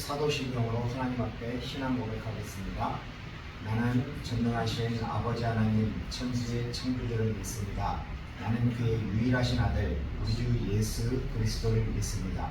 사도신경으로 하나님 앞에 신앙 고백하겠습니다. 나는 전능하신 아버지 하나님 천지의 창조주를 믿습니다. 나는 그의 유일하신 아들 우리 주 예수 그리스도를 믿습니다.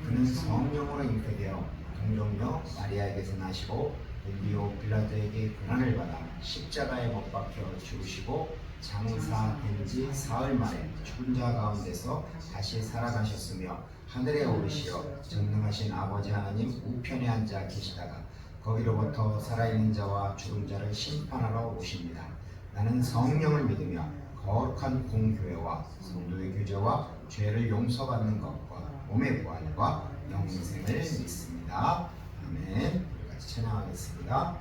그는 성령으로 잉태되어 동정녀 마리아에게서 나시고 본디오 빌라도에게 고난을 받아 십자가에 못 박혀 죽으시고 장사된 지 사흘 만에 죽은 자 가운데서 다시 살아가셨으며 하늘에 오르시어 전능하신 아버지 하나님 우편에 앉아 계시다가 거기로부터 살아있는 자와 죽은 자를 심판하러 오십니다. 나는 성령을 믿으며 거룩한 공교회와 성도의 교제와 죄를 용서받는 것과 몸의 부활과 영생을 믿습니다. 아멘. 우리 같이 찬양하겠습니다.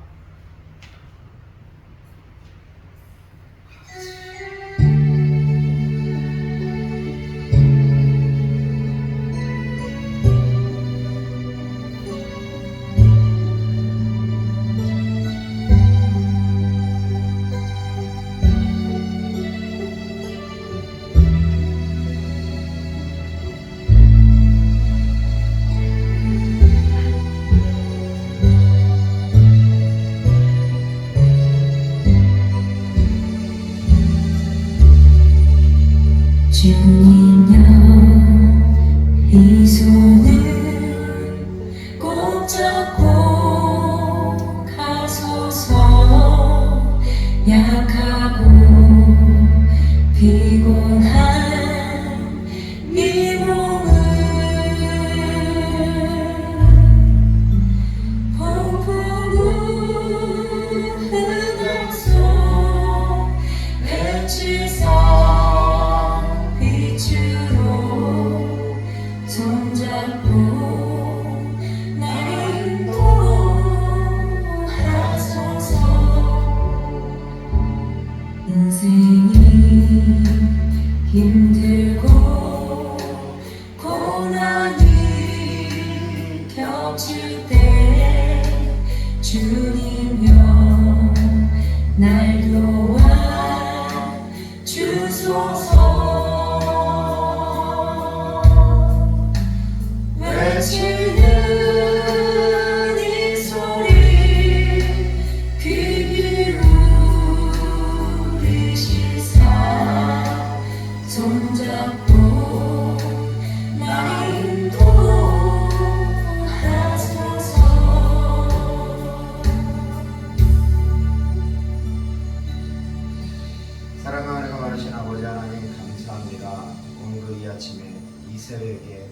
주님여 이 손을 꼭 잡고 가소서. 약하고 피곤한 이 몸을 폭풍우 흔들 속 외치사 손잡고 날 인도하소서. 인생이 힘들고 고난이 겹칠 때 주님여 날 도와 주소서. 외치는 이 소리 귀 기울이시사 손잡고 날 인도하소서. 사랑하는 많으신 아버지 하나님 감사합니다. 오늘도 이 아침에 이 새벽에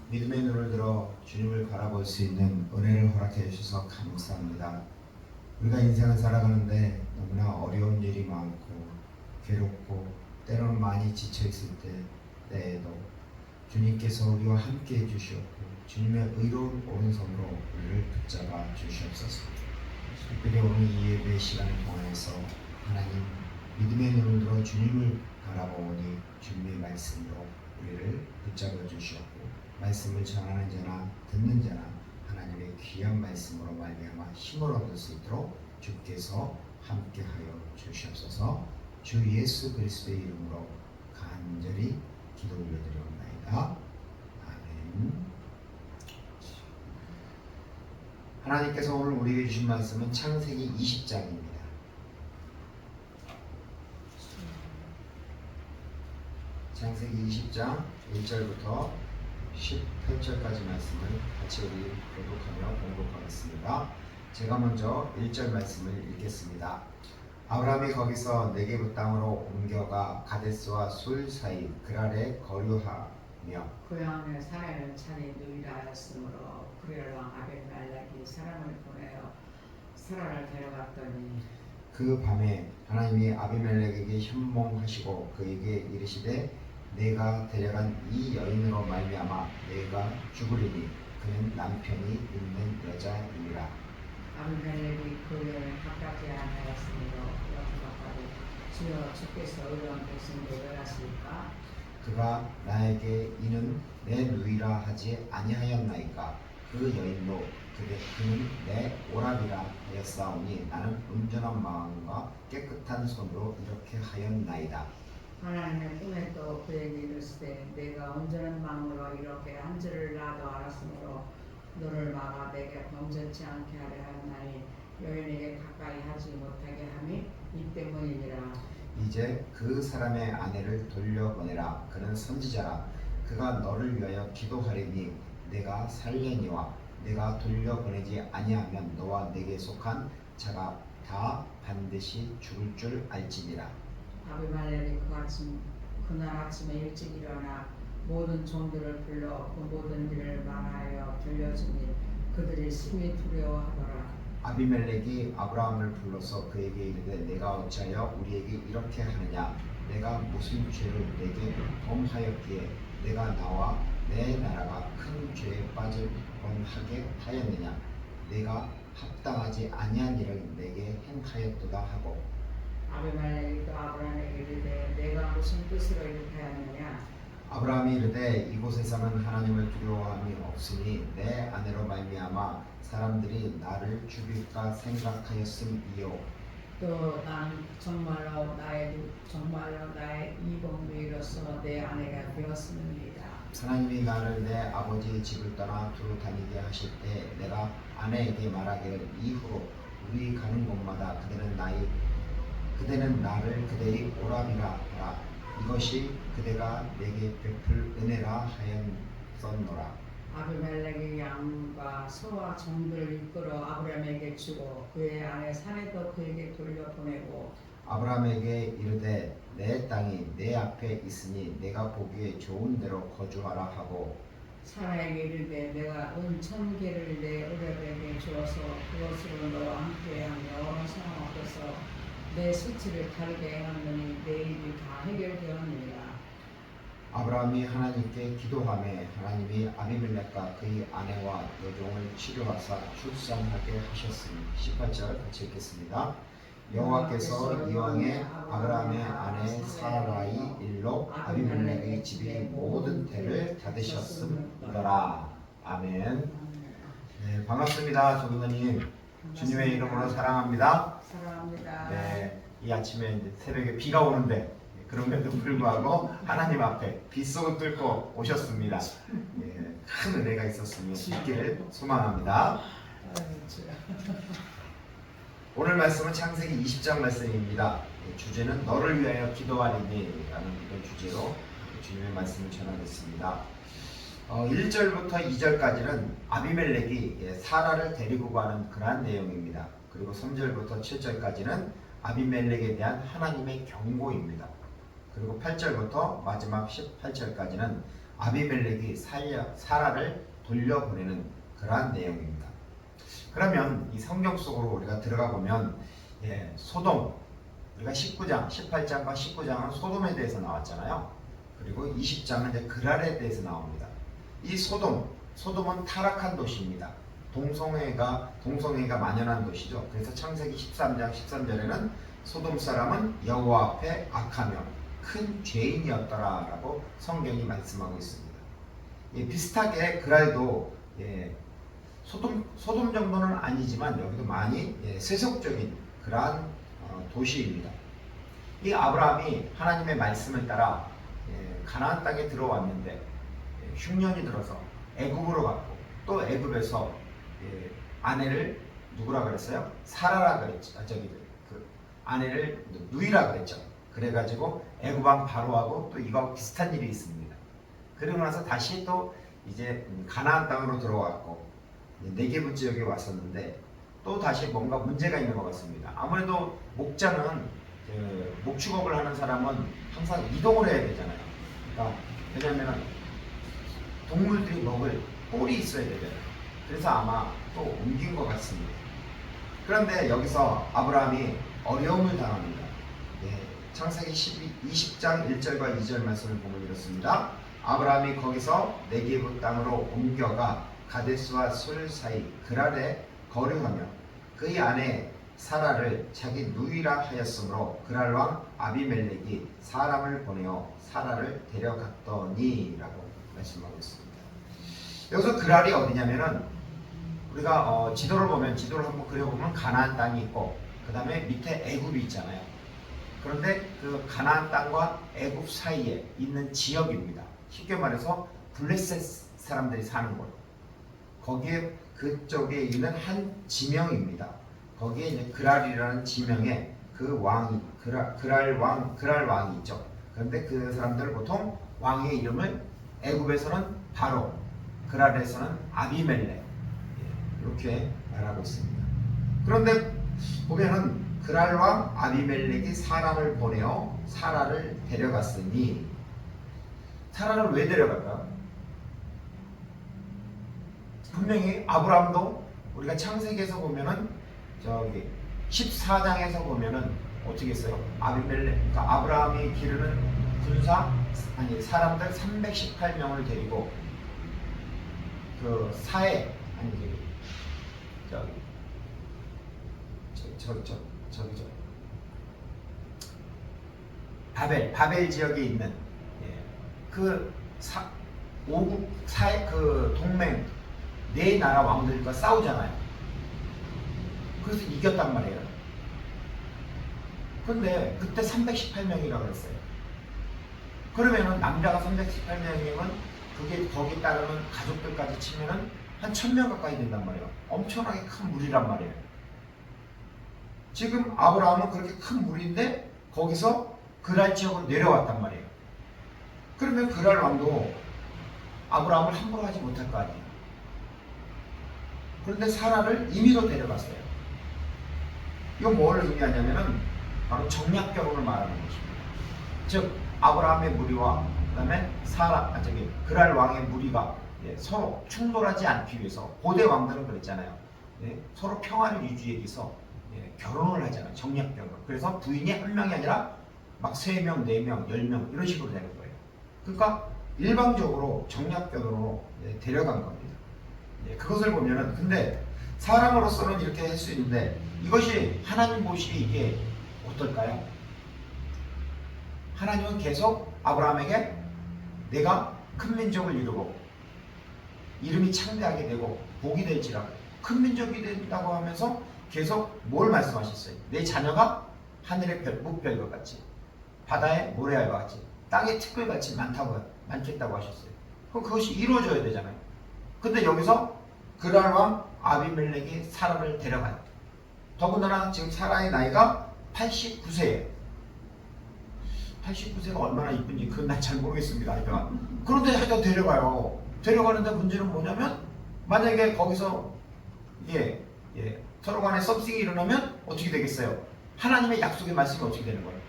믿음의 눈을 들어 주님을 바라볼 수 있는 은혜를 허락해 주셔서 감사합니다. 우리가 인생을 살아가는데 너무나 어려운 일이 많고 괴롭고 때로는 많이 지쳐있을 때에도 주님께서 우리와 함께 해주셨고 주님의 의로운 오른손으로 우리를 붙잡아 주시옵소서. 특별히 오늘 이 예배 시간을 통해서 하나님 믿음의 눈을 들어 주님을 바라보니 주님의 말씀으로 우리를 붙잡아 주시옵고 말씀을 전하는 자나 듣는 자나 하나님의 귀한 말씀으로 말미암아 힘을 얻을 수 있도록 주께서 함께하여 주시옵소서. 주 예수 그리스도의 이름으로 간절히 기도 올려드리옵나이다. 아멘. 하나님께서 오늘 우리에게 주신 말씀은 창세기 20장입니다. 창세기 20장 1절부터 18절까지 말씀을 같이 우리 교독하며 공독하겠습니다. 제가 먼저 1절 말씀을 읽겠습니다. 아브라함이 거기서 네게브 땅으로 옮겨가 가데스와 술 사이 그랄에 거류하며 고향에 사라를 차례 누이라였으므로 그랄 왕 아벨멜렉이 사람을 보내어 사라를 데려갔더니 그 밤에 하나님이 아비멜렉에게 현몽하시고 그에게 이르시되 내가 데려간 이 여인으로 말미암아 내가 죽으리니 그는 남편이 있는 여자이니라. 아비멜렉이 그 여인 바깥에 아내였으므로 여호와께로 주여 주께서 의로운 백성을 왜 하실까? 그가 나에게 이는 내 누이라 하지 아니하였나이까. 그 여인도 그는 내 오라비라 하였사오니 나는 온전한 마음과 깨끗한 손으로 이렇게 하였나이다. 하나님의 꿈에 또 그에게 이르시되 내가 온전한 마음으로 이렇게 한 줄을 나도 알았으므로 너를 막아 내게 범죄치 않게 하려 하나니 여인에게 가까이 하지 못하게 함이 이 때문이니라. 이제 그 사람의 아내를 돌려보내라. 그는 선지자라. 그가 너를 위하여 기도하리니 내가 살려니와 내가 돌려보내지 아니하면 너와 내게 속한 자가 다 반드시 죽을 줄 알지니라. 아비멜렉이 그날 아침에 일찍 일어나 모든 종들을 불러 그 모든 일을 말하여 들려주니 그들이 심히 두려워하더라. 아비멜렉이 아브라함을 불러서 그에게 이르되 내가 어찌하여 우리에게 이렇게 하느냐. 내가 무슨 죄를 내게 범하였기에 내가 나와 내 나라가 큰 죄에 빠질 뻔하게 하였느냐. 내가 합당하지 아니한 일을 내게 행하였도다 하고. 아비멜렉이 또 아브라함에게 이르되 내가 무슨 뜻으로 이렇게 하느냐. 아브라함이 이르되 이곳에서는 하나님을 두려워함이 없으니 내 아내로 말미암아 사람들이 나를 죽일까 생각하였음이요. 또 난 정말로 나의 이복누이로서 내 아내가 되었음이다. 하나님이 나를 내 아버지의 집을 떠나 두루 다니게 하실 때 내가 아내에게 말하기를 이후로 우리 가는 곳마다 그대는 나를 그대의 오라비라 하라. 이것이 그대가 내게 베풀 은혜라 하였었노라. 아비멜렉이 양과 소와 종들을 이끌어 아브라함에게 주고 그의 아내 사례도 그에게 돌려보내고 아브라함에게 이르되 내 땅이 내 앞에 있으니 내가 보기에 좋은 데로 거주하라 하고. 사라에게 이르되 내가 은 1000개를 내 어려에게 주어서 그것으로 너와 함께하며 어느 상황 앞에서 내 수치를 다르게 행하느니 내 일이 다 해결되었느니라. 아브라함이 하나님께 기도하매 하나님이 아비멜렉과 그의 아내와 여종을 치료하사 출산하게 하셨으니. 18절 같이 읽겠습니다. 여호와께서 이왕에 아브라함의 아내 사라의 일로 아비멜렉의 집이 모든 때를 닫으셨음이더라. 아멘. 네, 반갑습니다. 조교사님. 주님의 이름으로 사랑합니다. 사랑합니다. 네, 이 아침에 이제 새벽에 비가 오는데 그럼에도 불구하고 하나님 앞에 빗속을 뚫고 오셨습니다. 예, 큰 은혜가 있었으니 있기를 소망합니다. 오늘 말씀은 창세기 20장 말씀입니다. 주제는 너를 위하여 기도하리니 라는 이런 주제로 주님의 말씀을 전하겠습니다. 1절부터 2절까지는 아비멜렉이 사라를 데리고 가는 그러한 내용입니다. 그리고 3절부터 7절까지는 아비멜렉에 대한 하나님의 경고입니다. 그리고 8절부터 마지막 18절까지는 아비멜렉이 사라를 돌려보내는 그러한 내용입니다. 그러면 이 성경 속으로 우리가 들어가 보면 소돔, 우리가 19장, 18장과 19장은 소돔에 대해서 나왔잖아요. 그리고 20장은 이제 그랄에 대해서 나옵니다. 이 소돔은 타락한 도시입니다. 동성애가 만연한 도시죠. 그래서 창세기 13장 13절에는 소돔 사람은 여호와 앞에 악하며 큰 죄인이었더라라고 성경이 말씀하고 있습니다. 비슷하게 그랄도 소돔 정도는 아니지만 여기도 많이 세속적인 그러한 도시입니다. 이 아브라함이 하나님의 말씀을 따라 가나안 땅에 들어왔는데 흉년이 들어서 애굽으로 갔고 또 애굽에서 아내를 누구라 그랬어요? 사라라 그랬죠. 아내를 누이라 그랬죠. 그래가지고 애굽 왕 바로하고 또 이거하고 비슷한 일이 있습니다. 그러고 나서 다시 또 이제 가나안 땅으로 들어왔고 네게부 지역에 왔었는데 또 다시 뭔가 문제가 있는 것 같습니다. 아무래도 목자는 목축업을 하는 사람은 항상 이동을 해야 되잖아요. 그러니까 왜냐하면 동물들이 먹을 꼴이 있어야 되잖아요. 그래서 아마 또 옮긴 것 같습니다. 그런데 여기서 아브라함이 어려움을 당합니다. 창세기 20장 1절과 2절 말씀을 보면 이렇습니다. 아브라함이 거기서 네게부 땅으로 옮겨가 가데스와 술 사이 그랄에 거류하며 그의 아내 사라를 자기 누이라 하였으므로 그랄 왕 아비멜렉이 사람을 보내어 사라를 데려갔더니 라고 말씀하고 있습니다. 여기서 그랄이 어디냐면은 우리가 지도를 한번 그려보면 가나안 땅이 있고 그 다음에 밑에 애굽이 있잖아요. 그런데 그 가나안 땅과 애굽 사이에 있는 지역입니다. 쉽게 말해서 블레셋 사람들이 사는 곳. 거기에 그쪽에 있는 한 지명입니다. 거기에 이제 그랄이라는 지명에 그 왕이 그랄 왕이 있죠. 그런데 그 사람들 보통 왕의 이름을 애굽에서는 바로, 그랄에서는 아비멜렉 이렇게 말하고 있습니다. 그런데 보면은 그랄 왕 아비멜렉이 사람을 보내어 사라를 데려갔으니, 사라를 왜 데려갈까? 분명히 아브라함도 우리가 창세기에서 보면은 저기 14장에서 보면은 어떻게 했어요? 아비멜렉, 그러니까 아브라함이 기르는 군사 아니 사람들 318명을 데리고 그 사해 아니 저기 바벨 지역에 있는 그 오국 사해 그 동맹 네 나라 왕들과 싸우잖아요. 그래서 이겼단 말이에요. 근데 그때 318명이라고 그랬어요. 그러면은 남자가 318명이면 그게 거기 따르는 가족들까지 치면은 한 1000명 가까이 된단 말이에요. 엄청나게 큰 무리란 말이에요. 지금 아브라함은 그렇게 큰 무리인데 거기서 그랄 지역으로 내려왔단 말이에요. 그러면 그랄 왕도 아브라함을 함부로 하지 못할 거 아니에요. 그런데 사라를 임의로 데려갔어요. 이건 뭘 의미하냐면은 바로 정략 결혼을 말하는 것입니다. 즉 아브라함의 무리와 그다음에 그랄 왕의 무리가 서로 충돌하지 않기 위해서, 고대 왕들은 그랬잖아요. 서로 평화를 유지하기 위해서 결혼을 하잖아요. 정략 결혼. 그래서 부인이 한 명이 아니라 막 3명, 4명, 10명 이런 식으로 되는 거예요. 그러니까 일방적으로 정략 결혼으로 데려간 겁니다. 그것을 보면은, 근데 사람으로서는 이렇게 할 수 있는데 이것이 하나님 보시기에 이게 어떨까요? 하나님은 계속 아브라함에게 내가 큰 민족을 이루고 이름이 창대하게 되고 복이 될지라고, 큰 민족이 된다고 하면서 계속 뭘 말씀하셨어요? 내 자녀가 하늘의 묵별과 같이 바다의 모래알과 같이 땅의 티끌같이 많겠다고 하셨어요. 그럼 그것이 이루어져야 되잖아요. 근데 여기서 그랄 왕 아비멜렉이 사라를 데려가요. 더군다나 지금 사라의 나이가 89세예요. 89세가 얼마나 이쁜지 그건 난 잘 모르겠습니다. 그런데 하여튼 데려가요. 데려가는데 문제는 뭐냐면, 만약에 거기서 서로 간에 썸씽이 일어나면 어떻게 되겠어요? 하나님의 약속의 말씀이 어떻게 되는 거예요?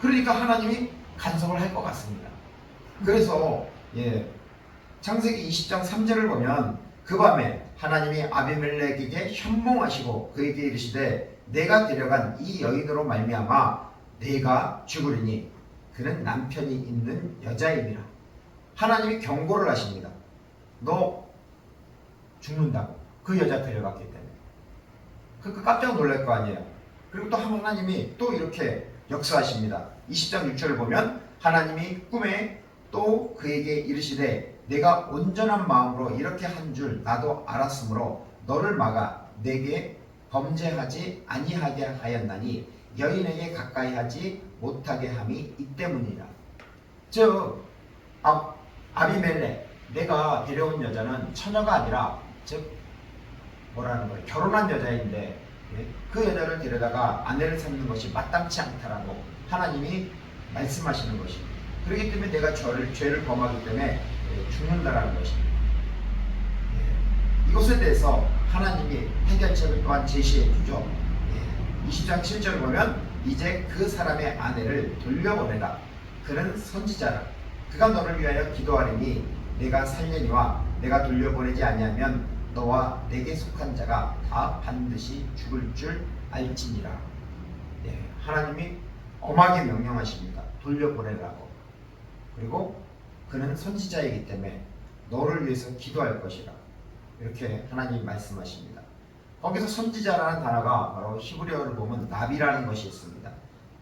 그러니까 하나님이 간섭을 할 것 같습니다. 그래서 창세기 20장 3절을 보면, 그 밤에 하나님이 아비멜렉에게 현몽하시고 그에게 이르시되 내가 데려간 이 여인으로 말미암아 내가 죽으리니 그는 남편이 있는 여자임이라. 하나님이 경고를 하십니다. 너 죽는다고, 그 여자 데려갔기 때문에. 그러니까 깜짝 놀랄 거 아니에요. 그리고 또 하나님이 또 이렇게 역사하십니다. 20장 6절을 보면 하나님이 꿈에 또 그에게 이르시되 내가 온전한 마음으로 이렇게 한 줄 나도 알았으므로 너를 막아 내게 범죄하지 아니하게 하였나니 여인에게 가까이 하지 못하게 함이 이 때문이라. 즉 아비멜렉, 내가 데려온 여자는 처녀가 아니라 즉 뭐라는 거예요? 결혼한 여자인데 그 여자를 데려다가 아내를 삼는 것이 마땅치 않다라고 하나님이 말씀하시는 것입니다. 그렇기 때문에 내가 죄를 범하기 때문에 죽는다라는 것입니다. 이것에 대해서 하나님이 해결책을 또한 제시해 주죠. 20장 7절 보면 이제 그 사람의 아내를 돌려보내라. 그는 선지자라. 그가 너를 위하여 기도하리니 내가 살려니와 내가 돌려보내지 아니하면 너와 내게 속한 자가 다 반드시 죽을 줄 알지니라. 하나님이 엄하게 명령하십니다. 돌려보내라고. 그리고 그는 선지자이기 때문에 너를 위해서 기도할 것이라. 이렇게 하나님이 말씀하십니다. 거기서 선지자라는 단어가 바로 히브리어를 보면 나비라는 것이 있습니다.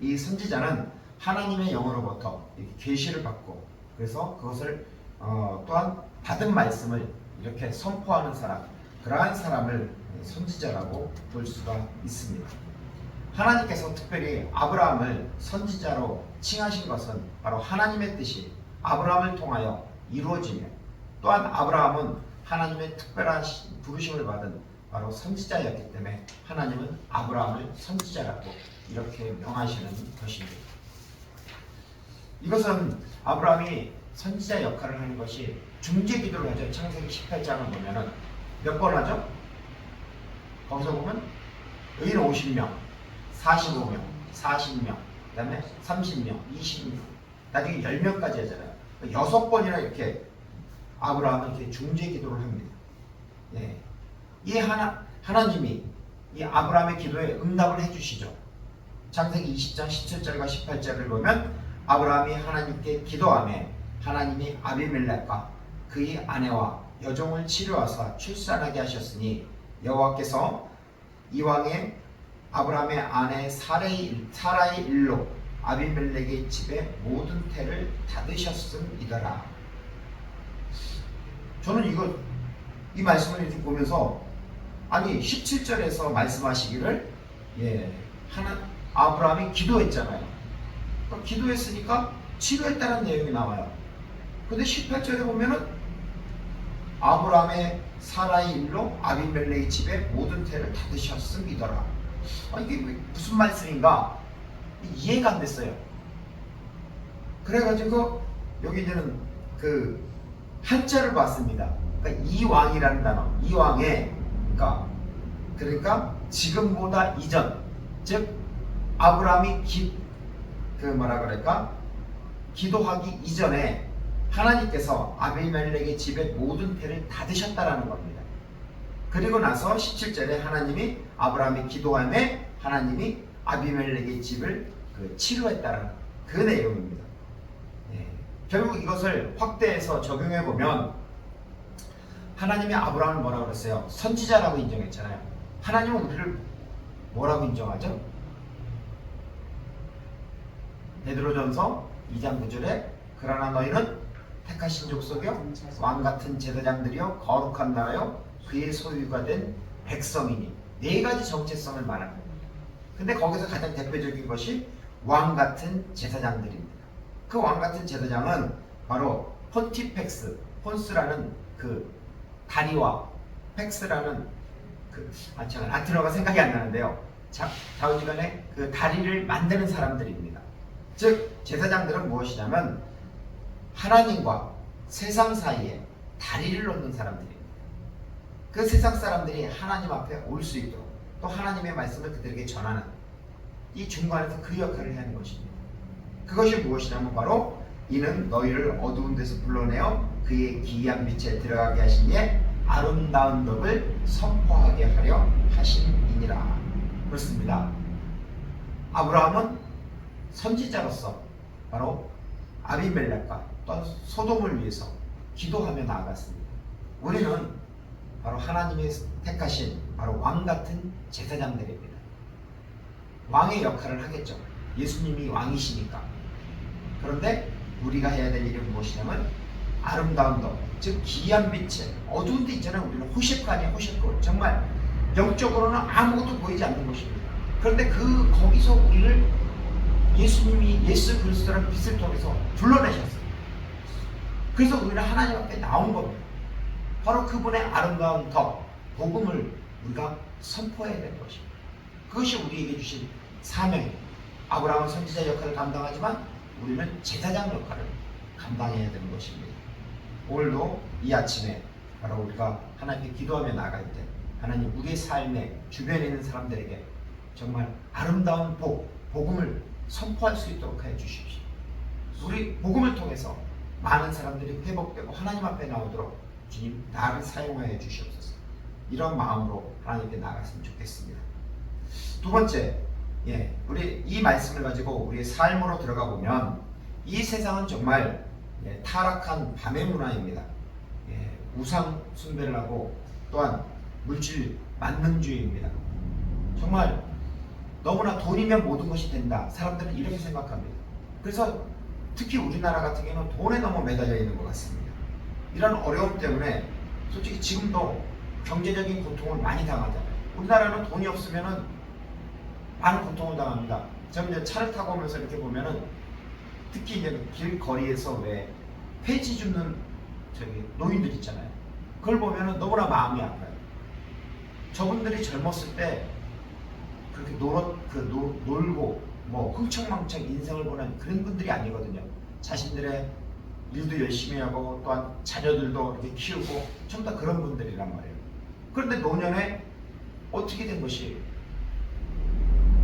이 선지자는 하나님의 영으로부터 계시를 받고, 그래서 그것을 또한 받은 말씀을 이렇게 선포하는 사람, 그러한 사람을 선지자라고 볼 수가 있습니다. 하나님께서 특별히 아브라함을 선지자로 칭하신 것은 바로 하나님의 뜻이 아브라함을 통하여 이루어지며, 또한 아브라함은 하나님의 특별한 부르심을 받은 바로 선지자였기 때문에 하나님은 아브라함을 선지자라고 이렇게 명하시는 것입니다. 이것은 아브라함이 선지자 역할을 하는 것이 중재 기도를 하죠. 창세기 18장을 보면은 몇 번 하죠? 거기서 보면 의인 50명, 45명, 40명, 그 다음에 30명, 20명, 나중에 10명까지 하잖아요. 6번이나 이렇게 아브라함은 이렇게 중재 기도를 합니다. 예. 이 하나님이 이 아브라함의 기도에 응답을 해주시죠. 창세기 20장 17절과 18절을 보면 아브라함이 하나님께 기도하며 하나님이 아비멜렉과 그의 아내와 여종을 치료하사 출산하게 하셨으니 여호와께서 이왕에 아브라함의 아내 사라의 일로 아비멜렉의 집에 모든 태를 닫으셨음이더라. 저는 이 말씀을 이렇게 보면서 아니 17절에서 말씀하시기를 아브라함이 기도했잖아요. 그러니까 기도했으니까 치료했다는 내용이 나와요. 근데 18절에 보면은 아브라함의 사라의 일로 아비멜렉의 집에 모든 태를 닫으셨음이더라. 이게 무슨 말씀인가 이해가 안 됐어요. 그래가지고 여기 이제는 그 한자를 봤습니다. 그러니까 이왕이라는 단어, 이왕에 그러니까 지금보다 이전, 즉 아브라함이 기도하기 이전에 하나님께서 아비멜렉의 집에 모든 태를 닫으셨다라는 겁니다. 그리고 나서 17절에 하나님이 아브라함이 기도함에 하나님이 아비멜렉의 집을 치료했다는 그 내용입니다. 결국 이것을 확대해서 적용해 보면 하나님이 아브라함을 뭐라고 그랬어요? 선지자라고 인정했잖아요. 하나님은 우리를 뭐라고 인정하죠? 베드로전서 2장 9절에 그러나 너희는 택하신 족속이요 왕같은 제사장들이요 거룩한 나라요 그의 소유가 된 백성이니 네 가지 정체성을 말합니다. 근데 거기서 가장 대표적인 것이 왕같은 제사장들입니다. 그 왕같은 제사장은 바로 폰티펙스, 폰스라는 그 다리와 펙스라는 제가 라틴어가 생각이 안 나는데요. 좌우지간에 그 다리를 만드는 사람들입니다. 즉 제사장들은 무엇이냐면 하나님과 세상 사이에 다리를 놓는 사람들입니다. 그 세상 사람들이 하나님 앞에 올 수 있도록 또 하나님의 말씀을 그들에게 전하는 이 중간에서 그 역할을 하는 것입니다. 그것이 무엇이냐면 바로 이는 너희를 어두운 데서 불러내어 그의 기이한 빛에 들어가게 하신 이의 아름다운 덕을 선포하게 하려 하심이니라. 그렇습니다. 아브라함은 선지자로서 바로 아비멜렉과 또 소돔을 위해서 기도하며 나아갔습니다. 우리는 바로 하나님의 택하신 바로 왕같은 제사장들입니다. 왕의 역할을 하겠죠. 예수님이 왕이시니까. 그런데 우리가 해야 될 일은 무엇이냐면 아름다운 덕, 즉 기이한 빛에 어두운 데 있잖아요. 우리는 호실가니 호실가 정말 영적으로는 아무것도 보이지 않는 것입니다. 그런데 거기서 우리를 예수님이 예수 그리스도라는 빛을 통해서 불러내셨어요. 그래서 우리는 하나님 앞에 나온 겁니다. 바로 그분의 아름다운 덕, 복음을 우리가 선포해야 되는 것입니다. 그것이 우리에게 주신 사명입니다. 아브라함은 선지자 역할을 감당하지만 우리는 제사장 역할을 감당해야 되는 것입니다. 오늘도 이 아침에 바로 우리가 하나님께 기도하며 나아갈 때 하나님 우리의 삶에 주변에 있는 사람들에게 정말 아름다운 복음을 선포할 수 있도록 해 주십시오. 우리 복음을 통해서 많은 사람들이 회복되고 하나님 앞에 나오도록 주님 나를 사용하여 주시옵소서. 이런 마음으로 하나님께 나아갔으면 좋겠습니다. 두 번째, 우리 이 말씀을 가지고 우리의 삶으로 들어가 보면 이 세상은 정말 타락한 밤의 문화입니다. 우상 숭배를 하고 또한 물질 만능주의입니다. 정말 너무나 돈이면 모든 것이 된다. 사람들은 이렇게 생각합니다. 그래서 특히 우리나라 같은 경우는 돈에 너무 매달려 있는 것 같습니다. 이런 어려움 때문에 솔직히 지금도 경제적인 고통을 많이 당하잖아요. 우리나라는 돈이 없으면은 많은 고통을 당합니다. 저는 이제 차를 타고 오면서 이렇게 보면은 특히 이제 길거리에서 왜 폐지 줍는 노인들 있잖아요. 그걸 보면은 너무나 마음이 아파요. 저분들이 젊었을 때 그렇게 놀고 뭐 흥청망청 인생을 보낸 그런 분들이 아니거든요. 자신들의 일도 열심히 하고 또한 자녀들도 이렇게 키우고 전부 다 그런 분들이란 말이에요. 그런데 노년에 어떻게 된 것이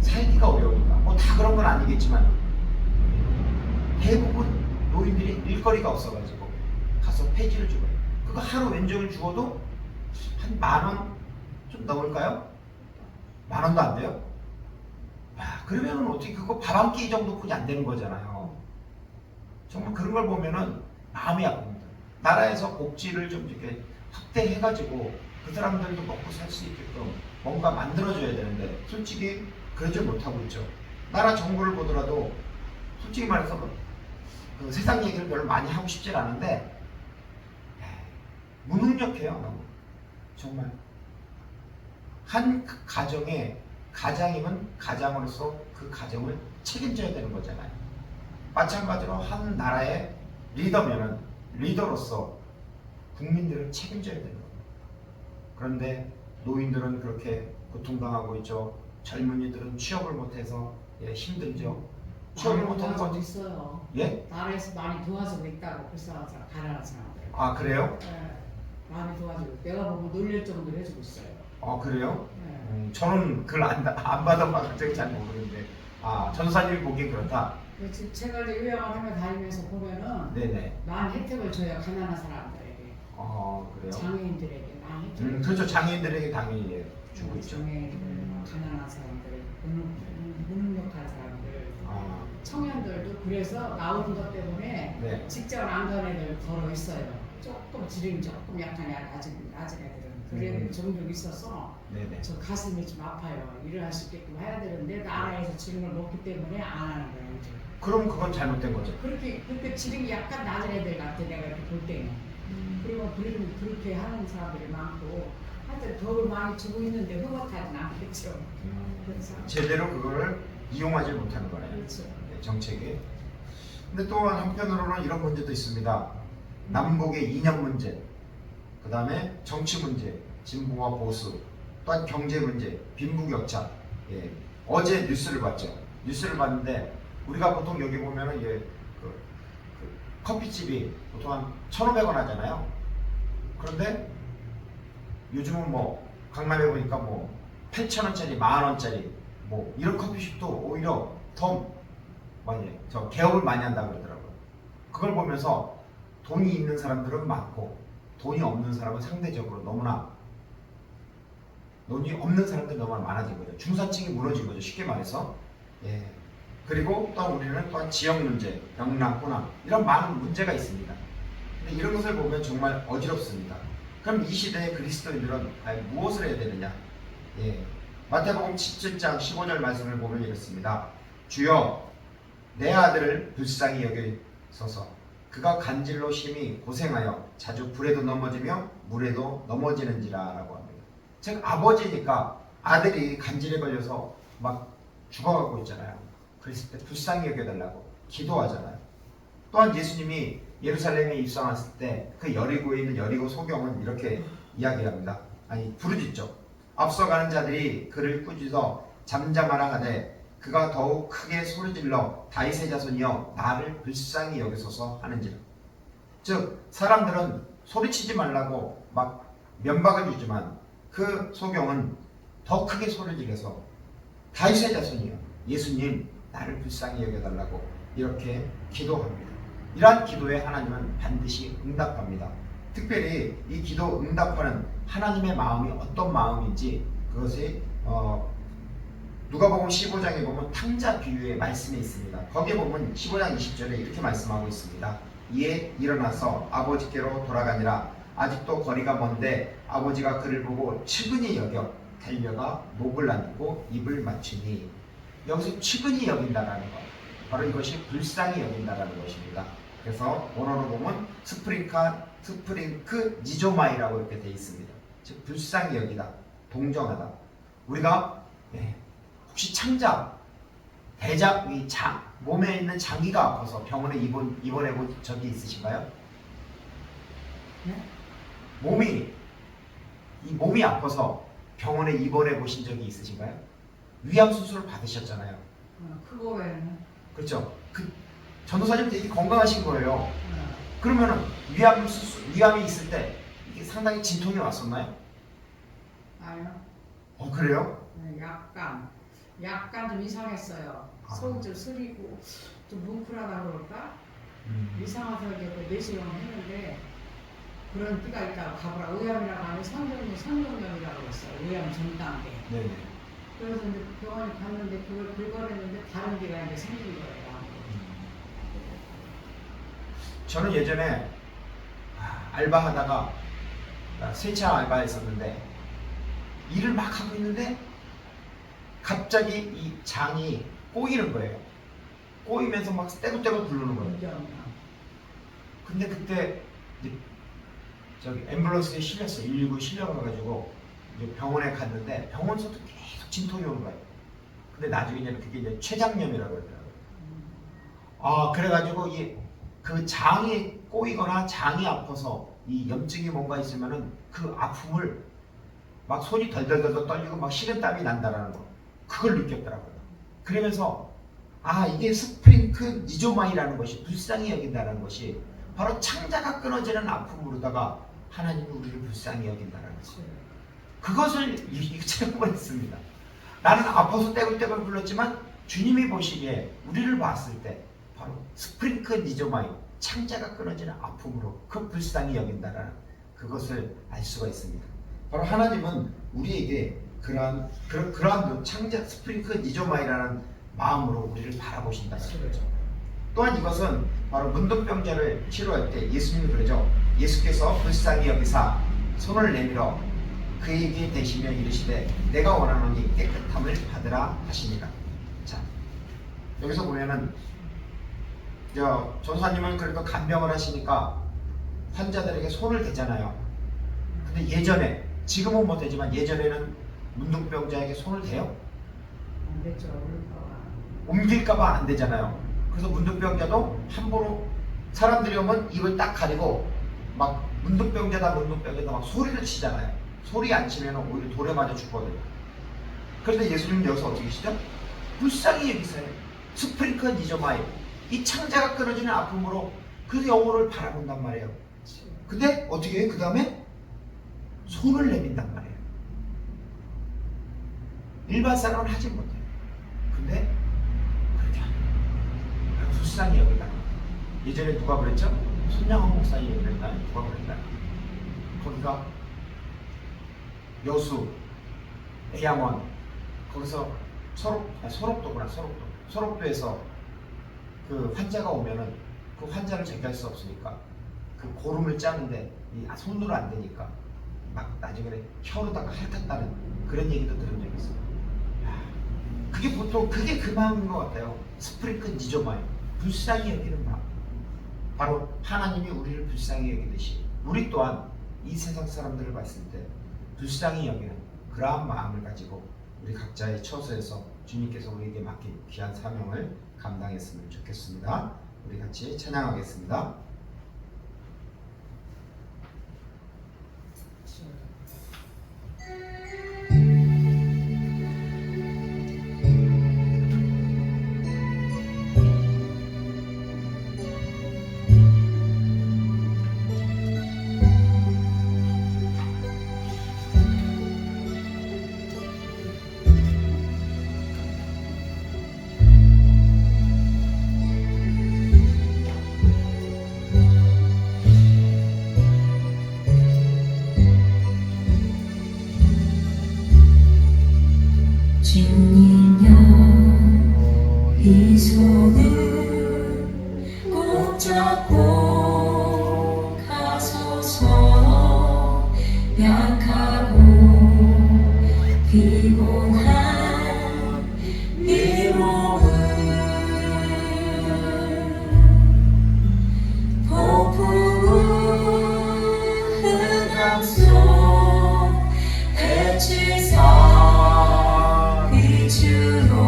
살기가 어려우니까 뭐 다 그런 건 아니겠지만 대부분 노인들이 일거리가 없어가지고 가서 폐지를 주고요. 그거 하루 왼종일 주어도 한 10,000원 좀 넘을까요? 10,000원도 안 돼요? 야, 그러면은 어떻게 그거 밥 한 끼 정도뿐이 안 되는 거잖아요. 정말 그런 걸 보면은 마음이 아픕니다. 나라에서 복지를 좀 이렇게 확대해가지고 그 사람들도 먹고 살 수 있게끔 뭔가 만들어줘야 되는데 솔직히 그러지 못하고 있죠. 나라 정부를 보더라도 솔직히 말해서 그 세상 얘기를 별로 많이 하고 싶진 않은데 무능력해요. 너무. 정말 한 가정에 가장이면 가장으로서 그 가정을 책임져야 되는 거잖아요. 마찬가지로 한 나라의 리더면은 리더로서 국민들을 책임져야 되는 거예요. 그런데 노인들은 그렇게 고통당하고 있죠. 젊은이들은 취업을 못해서 힘들죠. 취업을 못하는 도와주고 건 있어요. 예? 나라에서 많이 도와주고 있다고 불쌍한 사람, 가난한 사람들. 아 그래요? 네, 많이 도와주고 내가 보면 놀릴 정도로 해주고 있어요. 그래요? 네. 저는 그걸 안 받아봐서 잘 모르는데 전사님이 보기엔 그렇다. 지금 제가 이제 요양을 하며 다니면서 보면은 네네. 많은 혜택을 줘요. 가난한 사람들에게, 그래요? 장애인들에게 많은 혜택을. 그렇죠. 장애인들에게 당연히 주고 있죠. 장애인들, 가난한 사람들, 무능력한 사람들, 청년들도 그래서 나오는 것 때문에 네. 직장을 안 가는 애들 더러 있어요. 조금 지름이 조금 약간 낮은 애들은 그래 종종 있어서 네네. 저 가슴이 좀 아파요. 일을 할 수 있게끔 해야 되는데 나라에서 지름을 먹기 때문에 안 하는 거예요. 이제. 그럼 그건 잘못된 거죠. 그렇게 지름이 약간 낮은 애들 같아 내가 이렇게 볼 때는. 그리고 그렇게 하는 사람들이 많고 하여튼 더 많이 주고 있는데 흐뭇하진 않겠죠. 그래서 제대로 그거를 이용하지 못하는 거네요. 그렇죠. 네, 정책이. 근데 또 한편으로는 이런 문제도 있습니다. 남북의 이념 문제, 그 다음에 정치 문제, 진보와 보수, 또한 경제 문제, 빈부격차. 예. 어제 뉴스를 봤죠. 뉴스를 봤는데 우리가 보통 여기 보면은 그 커피집이 보통 한 1,500원 하잖아요. 그런데 요즘은 뭐 강남에 보니까 뭐 8,000원짜리, 10,000원짜리 뭐 이런 커피숍도 오히려 더 많이 개업을 많이 한다고 그러더라고요. 그걸 보면서 돈이 있는 사람들은 많고 돈이 없는 사람은 상대적으로 너무나 돈이 없는 사람들이 너무나 많아진 거죠. 중산층이 무너진 거죠. 쉽게 말해서. 예. 그리고 또 우리는 또한 지역 문제, 영남, 호남 이런 많은 문제가 있습니다. 근데 이런 것을 보면 정말 어지럽습니다. 그럼 이 시대의 그리스도인들은 과연 무엇을 해야 되느냐? 예. 마태복음 17장 15절 말씀을 보면 이렇습니다. 주여 내 아들을 불쌍히 여기소서. 그가 간질로 심히 고생하여 자주 불에도 넘어지며 물에도 넘어지는지라 라고 합니다. 즉 아버지니까 아들이 간질에 걸려서 막 죽어가고 있잖아요. 그랬을 때 불쌍히 여겨달라고 기도하잖아요. 또한 예수님이 예루살렘에 입성했을 때 그 여리고에 있는 여리고 소경은 이렇게 이야기를 합니다. 부르짖죠. 앞서가는 자들이 그를 꾸짖어 잠잠하라 하되 그가 더욱 크게 소리질러 다윗의 자손이여 나를 불쌍히 여기소서 하는지라. 즉 사람들은 소리치지 말라고 막 면박을 주지만 그 소경은 더 크게 소리질러서 다윗의 자손이여 예수님 나를 불쌍히 여겨달라고 이렇게 기도합니다. 이러한 기도에 하나님은 반드시 응답합니다. 특별히 이 기도 응답하는 하나님의 마음이 어떤 마음인지 그것이 누가복음 15장에 보면 탕자 비유의 말씀이 있습니다. 거기에 보면 15장 20절에 이렇게 말씀하고 있습니다. 이에 일어나서 아버지께로 돌아가니라. 아직도 거리가 먼데 아버지가 그를 보고 측은히 여겨 달려가 목을 안고 입을 맞추니. 여기서 측은히 여긴다라는 것, 바로 이것이 불쌍히 여긴다라는 것입니다. 그래서 원어로 보면 스프링크 니조마이라고 이렇게 되어 있습니다. 즉 불쌍히 여기다, 동정하다. 우리가 혹시 창자, 대장, 몸에 있는 장기가 아파서 병원에 입원해 본 적이 있으신가요? 네? 몸이 아파서 병원에 입원해 보신 적이 있으신가요? 위암 수술을 받으셨잖아요. 그거에는 그렇죠? 그 전도사님 되게 건강하신 거예요. 그러면은 위암이 있을 때 이게 상당히 진통이 왔었나요? 아니요. 그래요? 약간 좀 이상했어요. 속이 좀 쓰리고 좀 뭉클하다 그럴까? 이상하서 이제 내시경을 했는데 그런 띠가 있다고 가보라. 의암이라고 하면 선종염이라고 그랬어요. 의암 전 단계. 네네. 그래서 이제 병원에 갔는데 그걸 긁어냈는데 다른 띠가 이제 생긴 거예요. 저는 예전에 알바하다가 세차 알바했었는데 일을 막 하고 있는데 갑자기 이 장이 꼬이는 거예요. 꼬이면서 막 떼굴떼굴 굴르는 거예요. 근데 그때 이제 저기 앰뷸런스에 실렸어요. 119에 실려가가지고 이제 병원에 갔는데 병원에서도 계속 진통이 오는 거예요. 근데 나중에는 그게 이제 췌장염이라고 그러더라고요. 그래가지고 그 장이 꼬이거나 장이 아파서 이 염증이 뭔가 있으면은 그 아픔을 막 손이 덜덜덜 떨리고 막 식은땀이 난다라는 거, 그걸 느꼈더라고요. 그러면서 이게 스프링크 니조마이라는 것이 불쌍히 여긴다는 것이 바로 창자가 끊어지는 아픔으로다가 하나님이 우리를 불쌍히 여긴다는 거죠. 그것을 체험을 했습니다. 나는 아파서 떼굴떼굴 굴렀지만 주님이 보시기에 우리를 봤을 때 바로 스프링크 니조마이, 창자가 끊어지는 아픔으로 그 불쌍히 여긴다라는 그것을 알 수가 있습니다. 바로 하나님은 우리에게 그러한 창자 스프링크 니조마이라는 마음으로 우리를 바라보신다는 거죠. 또한 이것은 바로 문둥병자를 치료할 때 예수님이 그러죠. 예수께서 불쌍히 여기사 손을 내밀어 그에게 대시며 이르시되 내가 원하노니 깨끗함을 받으라 하시니라. 자, 여기서 보면은 전사님은 그래도 간병을 하시니까 환자들에게 손을 대잖아요. 근데 예전에, 지금은 못 되지만 예전에는 문둥병자에게 손을 대요? 안 됐죠. 옮길까봐 안 되잖아요. 그래서 문둥병자도 함부로 사람들이 오면 입을 딱 가리고 막 문둥병자다 막 소리를 치잖아요. 소리 안 치면 오히려 돌에 맞아 죽거든요. 그런데 예수님은 여기서 어떻게 계시죠? 불쌍히 여기세요. 스프링크 니조마이, 이 창자가 끊어지는 아픔으로 그 영혼을 바라본단 말이에요. 근데 어떻게 해요? 그 다음에 손을 내민단 말이에요. 일반 사람은 하지 못해요. 근데 그렇게 합니다. 불쌍히 여긴다. 예전에 누가 그랬죠? 손양원 목사님이 그랬나? 누가 그랬나? 거기가 여수, 애양원, 거기서 소록도에서 그 환자가 오면은 그 환자를 제기할 수 없으니까 그 고름을 짜는데 손으로 안 되니까 막 나중에 혀로다가 핥았다는 그런 얘기도 들은 적이 있어요. 그게 보통 그 마음인 것 같아요. 스프링크 니조마이, 불쌍히 여기는 마음. 바로 하나님이 우리를 불쌍히 여기듯이 우리 또한 이 세상 사람들을 봤을 때 불쌍히 여기는 그러한 마음을 가지고 우리 각자의 처소에서 주님께서 우리에게 맡긴 귀한 사명을 감당했으면 좋겠습니다. 우리 같이 찬양하겠습니다. 주님여 이 손을 꼭 잡고 가소서. 약하고 피곤한 이 몸을 폭풍우 흑암 속 해치사 빛으로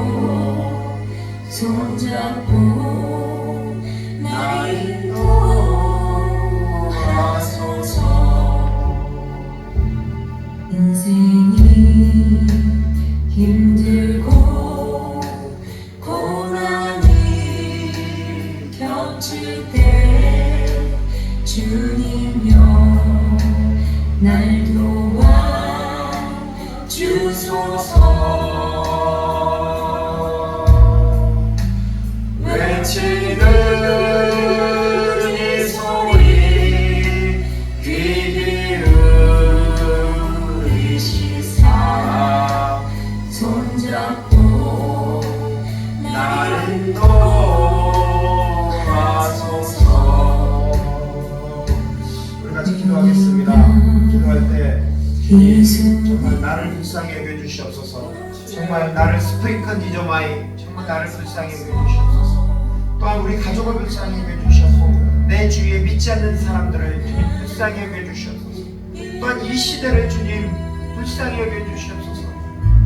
손잡고 날 인도하소서. 하소서. 외치는 이 소리 귀 기울이시사 손잡고 나를 인도하소서. 우리 같이 기도하겠습니다. 기도할 때 정말 나를 불쌍히 여겨주시옵소서. 정말 나를 스프링컨 디저마이 정말 나를 불쌍히 여겨주시옵소서. 또한 우리 가족을 불쌍히 여겨주시옵소서. 내 주위에 믿지 않는 사람들을 주님 불쌍히 여겨주시옵소서. 또한 이 시대를 주님 불쌍히 여겨주시옵소서.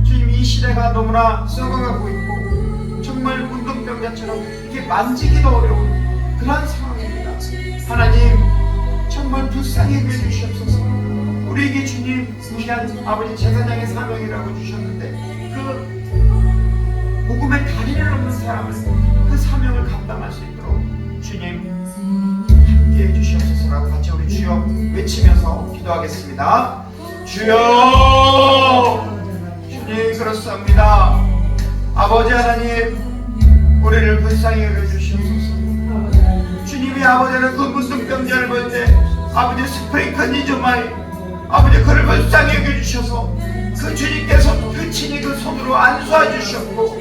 주님 이 시대가 너무나 썩어가고 있고 정말 운동병자처럼 이렇게 만지기도 어려운 그런 상황입니다. 하나님 정말 불쌍히 여겨주시옵소서. 우리에게 주님 귀한 아버지 제사장의 사명이라고 주셨는데 그 복음의 다리를 넘는 사람을 그 사명을 감당할 수 있도록 주님 함께해 주시옵소서라고 같이 우리 주여 외치면서 기도하겠습니다. 주여 주님 그렇습니다. 아버지 하나님 우리를 불쌍히 여겨주시옵소서. 주님이 아버지는 그 문둥병자를 볼 때 아버지 스프링컨 이즈마이 아버지 그를 불쌍히 여겨주셔서 그 주님께서 그 친히 그 손으로 안수해 주셨고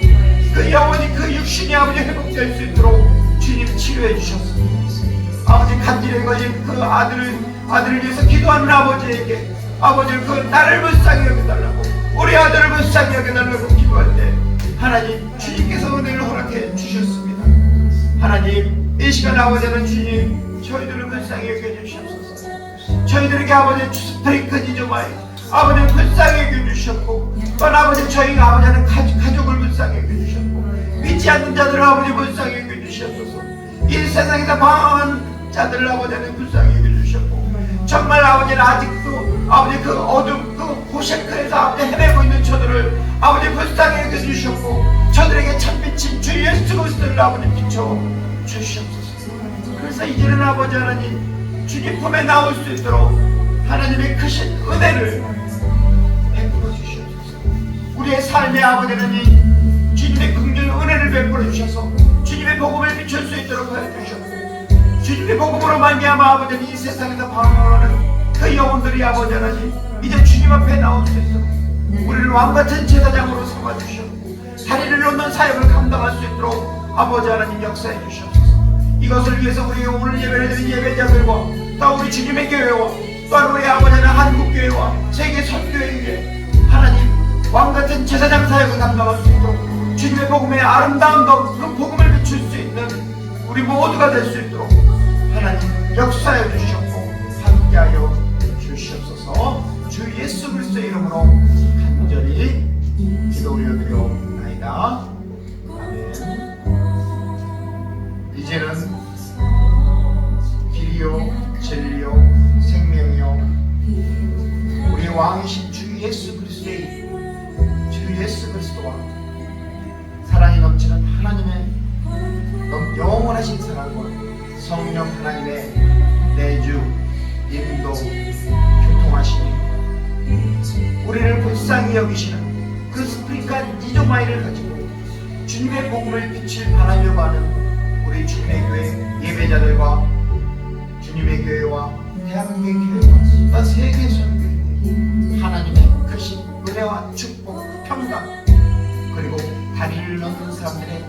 그 영혼이 그 육신이 아버지 회복될 수 있도록 주님 치료해 주셨습니다. 아버지 간질에 걸린 그 아들을 위해서 기도하는 아버지에게 아버지 그 나를 불쌍히 여겨달라고 우리 아들을 불쌍히 여겨달라고 기도할 때 하나님 주님께서 은혜를 허락해 주셨습니다. 하나님 이 시간 아버지는 주님 저희들을 불쌍히 여겨주시옵소서. 저희들에게 아버지 스프링컨 이즈마이 아버지 불쌍히 여겨주셨고 또한 아버지 저희가 아버지는 가족을 불쌍히 여겨주셨고 믿지 않는 자들을 아버지 불쌍히 여겨주시옵소서. 이 세상에서 방황한 자들을 아버지는 불쌍히 여겨주셨고 정말 아버지는 아직도 아버지 그 어둠 그 호셰크에서 아버지 헤매고 있는 저들을 아버지 불쌍히 여겨주셨고 저들에게 참빛인 주 예수 그리스도를 아버지 비춰 주시옵소서. 그래서 이제는 아버지 하나님 주님 품에 나올 수 있도록 하나님의 크신 은혜를 베풀어 주시옵소서. 우리의 삶의 아버지 하나님 주님의 긍휼 은혜를 베풀어 주셔서 주님의 복음을 비출 수 있도록 하여 주셨고 주님의 복음으로 말미암아 아버지는 이 세상에서 방황하는 그 영혼들이 아버지 하나님 이제 주님 앞에 나올 수 있도록 우리를 왕같은 제사장으로 삼아 주셨고 다리를 놓는 사역을 감당할 수 있도록 아버지 하나님 역사해 주셨소서. 이것을 위해서 우리 오늘 예배를 드린 예배자들과 또 우리 주님의 교회와 또한 우리 아버지는 한국교회와 세계 선교회에 하나님 왕같은 제사장 사역을 감당할 수 있도록 주님의 복음의 아름다운 그 복음을 비출 수 있는 우리 모두가 될 수 있도록 하나님 역사해 주셨고 함께하여 주시옵소서. 주 예수 그리스도의 이름으로 간절히 기도 올려드려옵나이다. 아멘. 이제는 길이요 진리요 생명이요 우리 왕이신 주 예수 그리스도와 사랑이 넘치는 하나님의 영원하신 사랑과 성령 하나님의 내주 인도 교통하시니 우리를 불쌍히 여기시는 그 스프링컨 이즈마이를 가지고 주님의 복음을 빛을 발하려고 하는 우리 주님의 교회 예배자들과 주님의 교회와 대한민국의 교회와 또 세계 선교회 하나님의 크신 은혜와 축복 평강 그리고 다리를 넘는 사람들의